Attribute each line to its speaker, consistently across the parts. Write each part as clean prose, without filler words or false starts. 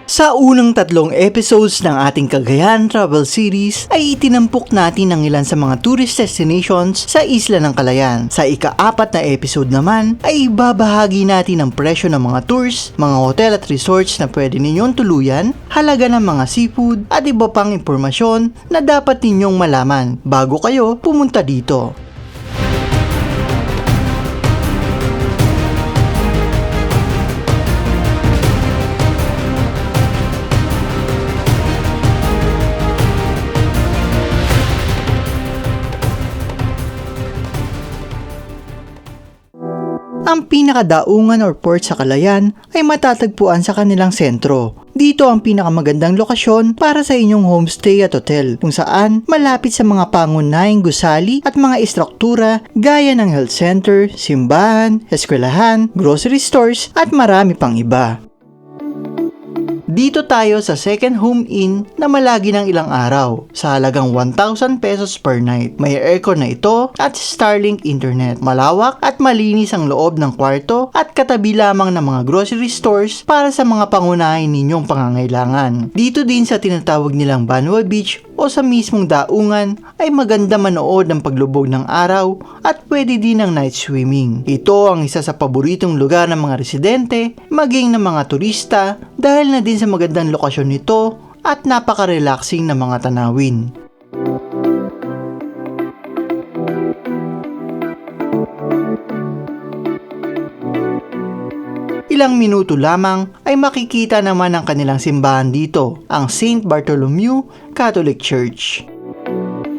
Speaker 1: Sa unang 3 episodes ng ating Cagayan Travel Series ay itinampok natin ang ilan sa mga tourist destinations sa Isla ng Calayan. Sa ika-4 na episode naman ay ibabahagi natin ang presyo ng mga tours, mga hotel at resorts na pwede ninyong tuluyan, halaga ng mga seafood at iba pang impormasyon na dapat ninyong malaman bago kayo pumunta dito. Ang pinakadaungan or port sa Calayan ay matatagpuan sa kanilang sentro. Dito ang pinakamagandang lokasyon para sa inyong homestay at hotel kung saan malapit sa mga pangunahing gusali at mga istruktura gaya ng health center, simbahan, eskwelahan, grocery stores at marami pang iba. Dito tayo sa Second Home Inn na malagi ng ilang araw sa halagang 1,000 pesos per night. May aircon na ito at Starlink internet. Malawak at malinis ang loob ng kwarto at katabi lamang ng mga grocery stores para sa mga pangunahin ninyong pangangailangan. Dito din sa tinatawag nilang Banwa Beach o sa mismong daungan ay maganda manood ng paglubog ng araw at pwede din ng night swimming. Ito ang isa sa paboritong lugar ng mga residente maging ng mga turista dahil na din sa magandang lokasyon nito at napaka-relaxing na mga tanawin. Ilang minuto lamang ay makikita naman ang kanilang simbahan dito, ang St. Bartholomew Catholic Church.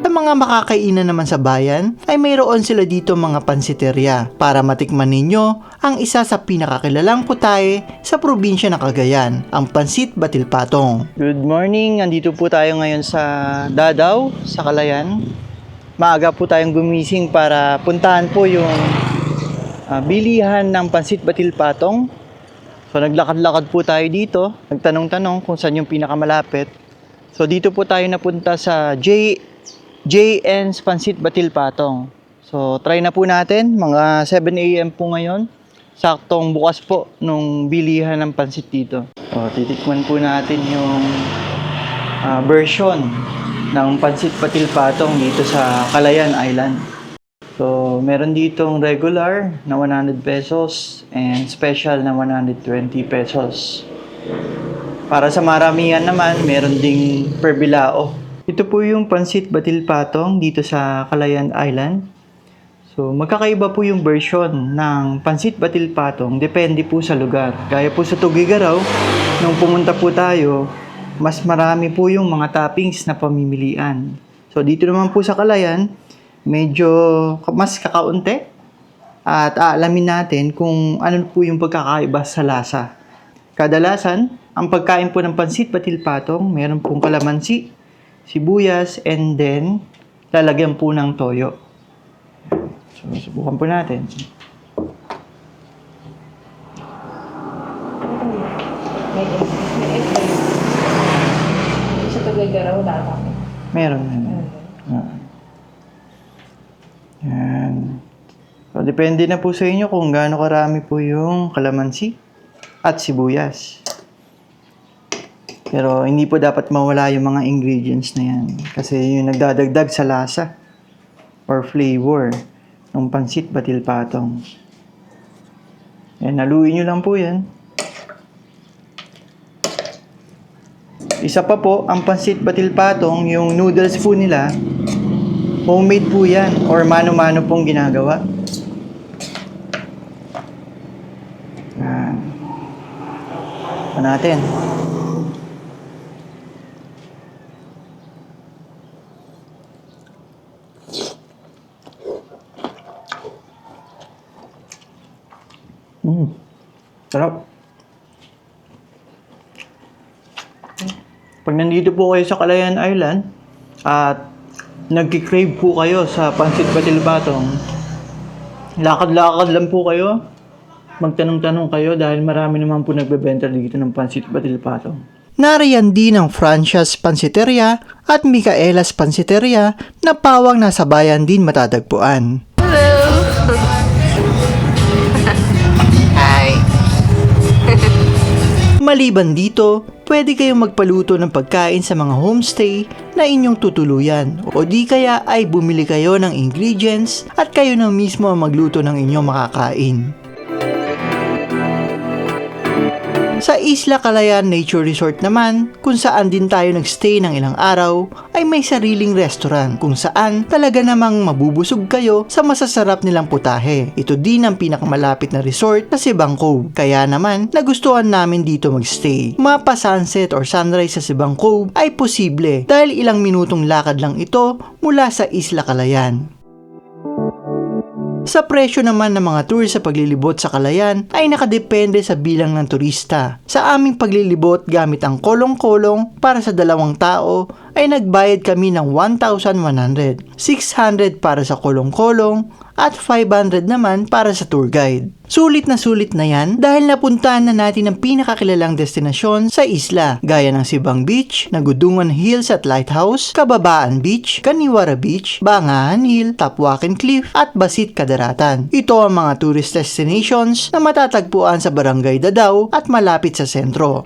Speaker 1: Sa mga makakainan naman sa bayan ay mayroon sila dito mga pansiteria para matikman ninyo ang isa sa pinakakilalang putahe sa probinsya ng Cagayan, ang Pansit Batil-Patong. Good morning, nandito po tayo ngayon sa Dadaw, sa Calayan. Maaga po tayong gumising para puntahan po yung bilihan ng Pansit Batil-Patong. So naglakad-lakad po tayo dito, nagtanong-tanong kung saan yung pinakamalapit. So dito po tayo napunta sa JN's Pansit Batil-Patong. So try na po natin, mga 7 AM po ngayon. Saktong bukas po nung bilihan ng pansit dito. So titikman po natin yung version ng Pansit Batil-Patong dito sa Calayan Island. So, meron ditong regular na 100 pesos and special na 120 pesos. Para sa maramihan naman, meron ding per bilao. Ito po yung Pansit Batil-Patong dito sa Calayan Island. So, magkakaiba po yung version ng Pansit Batil-Patong. Depende po sa lugar. Gaya po sa Tugigaraw, nung pumunta po tayo, mas marami po yung mga toppings na pamimilian. So, dito naman po sa Calayan, medyo mas kakaunti at aalamin natin kung ano po yung pagkakaiba sa lasa. Kadalasan, ang pagkain po ng Pansit Batil-Patong, meron pong kalamansi, sibuyas, and then lalagyan po ng toyo. So, subukan po natin.
Speaker 2: Sa Tugigaraw wala kami.
Speaker 1: Meron. Yan. So, depende na po sa inyo kung gaano karami po yung kalamansi at sibuyas. Pero hindi po dapat mawala yung mga ingredients na yan. Kasi yung nagdadagdag sa lasa or flavor ng Pansit Batil-Patong. Yan, haluin nyo lang po yan. Isa pa po, ang Pansit Batil-Patong, yung noodles po nila, homemade po yan or mano-mano pong ginagawa. Yan. Ito natin. Sarap. Pag nandito po kayo sa Calayan Island at nagki-crave po kayo sa Pansit Batil-Patong, lakad-lakad lang po kayo, magtanong-tanong kayo dahil marami naman po nagbebenta dito ng Pansit Batil-Patong. Nariyan din ang Francia's Pansiteria at Micaela's Pansiteria na pawang nasa bayan din matatagpuan. Maliban dito, pwede kayong magpaluto ng pagkain sa mga homestay na inyong tutuluyan o di kaya ay bumili kayo ng ingredients at kayo na mismo ang magluto ng inyong makakain. Sa Isla Calayan Nature Resort naman, kung saan din tayo nagstay ng ilang araw, ay may sariling restaurant kung saan talaga namang mabubusog kayo sa masasarap nilang putahe. Ito din ang pinakamalapit na resort sa Sibang Cove. Kaya naman, nagustuhan namin dito magstay. Mapa-sunset or sunrise sa Sibang Cove ay posible dahil ilang minutong lakad lang ito mula sa Isla Calayan. Sa presyo naman ng mga tour sa paglilibot sa Calayan ay nakadepende sa bilang ng turista. Sa aming paglilibot gamit ang kolong-kolong para sa 2 tao ay nagbayad kami ng 1,100, 600 para sa kolong-kolong at 500 naman para sa tour guide. Sulit na yan dahil napuntahan na natin ang pinakakilalang destinasyon sa isla gaya ng Sibang Beach, Nagudungan Hills at Lighthouse, Kababaan Beach, Kaniwara Beach, Bangahan Hill, Tapwaken Cliff at Basit Kadaratan. Ito ang mga tourist destinations na matatagpuan sa Barangay Dadao at malapit sa sentro.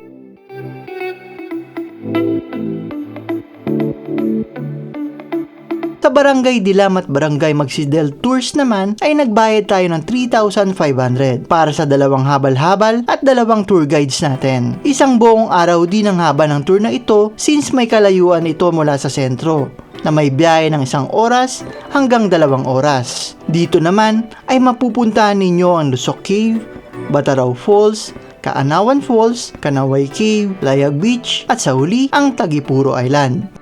Speaker 1: Sa Barangay Dilam at Barangay Magsidel Tours naman ay nagbayad tayo ng 3,500 para sa 2 habal-habal at 2 tour guides natin. Isang buong araw din ang haba ng tour na ito since may kalayuan ito mula sa sentro na may biyahe ng 1 oras hanggang 2 oras. Dito naman ay mapupuntahan ninyo ang Lusok Cave, Bataraw Falls, Kaanawan Falls, Kanaway Cave, Layag Beach at sa huli ang Tagipuro Island.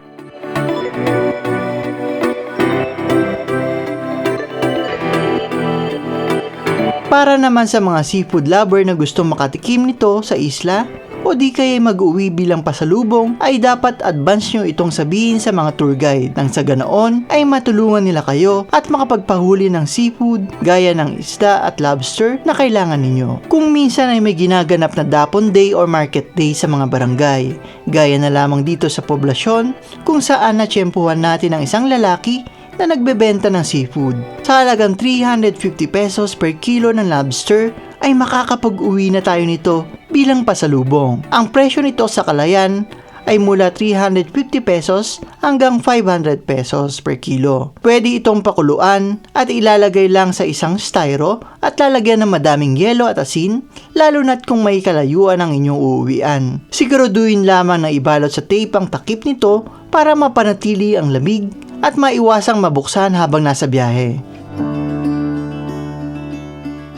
Speaker 1: Para naman sa mga seafood lover na gusto makatikim nito sa isla o di kaya mag-uwi bilang pasalubong ay dapat advance nyo itong sabihin sa mga tour guide nang sa ganoon ay matulungan nila kayo at makapagpahuli ng seafood gaya ng isda at lobster na kailangan ninyo. Kung minsan ay may ginaganap na Dapon Day or Market Day sa mga barangay, gaya na lamang dito sa poblasyon kung saan natsyempuhan natin ang isang lalaki na nagbebenta ng seafood. Sa halagang 350 pesos per kilo ng lobster ay makakapag-uwi na tayo nito bilang pasalubong. Ang presyo nito sa Calayan ay mula 350 pesos hanggang 500 pesos per kilo. Pwede itong pakuluan at ilalagay lang sa isang styro at lalagyan ng madaming yelo at asin, lalo na't kung may kalayuan ang inyong uuwian. Siguraduhin lamang na ibalot sa tape ang takip nito para mapanatili ang lamig at maiwasang mabuksan habang nasa biyahe.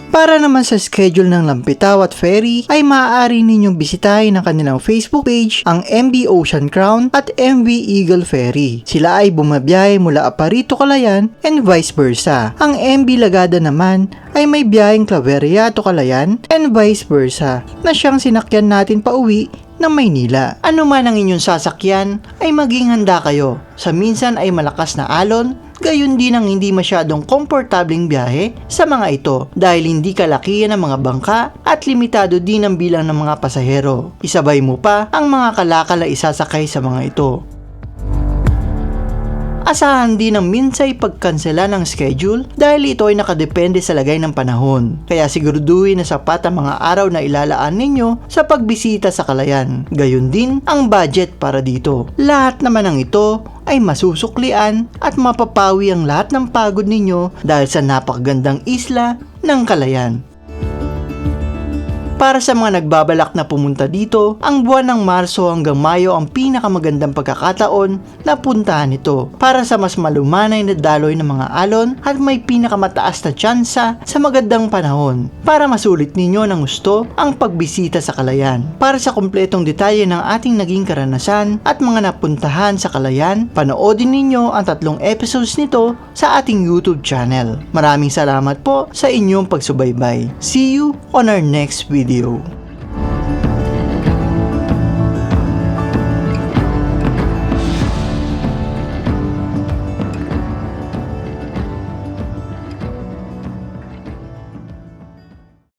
Speaker 1: Para naman sa schedule ng Lampitaw at Ferry ay maaari ninyong bisitahin ang kanilang Facebook page, ang MV Ocean Crown at MV Eagle Ferry. Sila ay bumabiyahe mula Aparito, Calayan and vice versa. Ang MV Lagada naman ay may biyaheng Claveria to Calayan and vice versa na siyang sinakyan natin pauwi ng Maynila. Ano man ang inyong sasakyan ay maging handa kayo. Sa minsan ay malakas na alon, gayon din ang hindi masyadong komportabling biyahe sa mga ito dahil hindi kalakihan ng mga bangka at limitado din ang bilang ng mga pasahero. Isabay mo pa ang mga kalakal na isasakay sa mga ito. Asahan din ang minsay pagkansela ng schedule dahil ito ay nakadepende sa lagay ng panahon. Kaya siguraduhin na sapat ang mga araw na ilalaan ninyo sa pagbisita sa Calayan. Gayon din ang budget para dito. Lahat naman ng ito ay masusuklian at mapapawi ang lahat ng pagod ninyo dahil sa napakagandang isla ng Calayan. Para sa mga nagbabalak na pumunta dito, ang buwan ng Marso hanggang Mayo ang pinakamagandang pagkakataon na puntahan ito para sa mas malumanay na daloy ng mga alon at may pinakamataas na tsansa sa magandang panahon para masulit ninyo ng gusto ang pagbisita sa Calayan. Para sa kumpletong detalye ng ating naging karanasan at mga napuntahan sa Calayan, panoodin ninyo ang 3 episodes nito sa ating YouTube channel. Maraming salamat po sa inyong pagsubaybay. See you on our next video.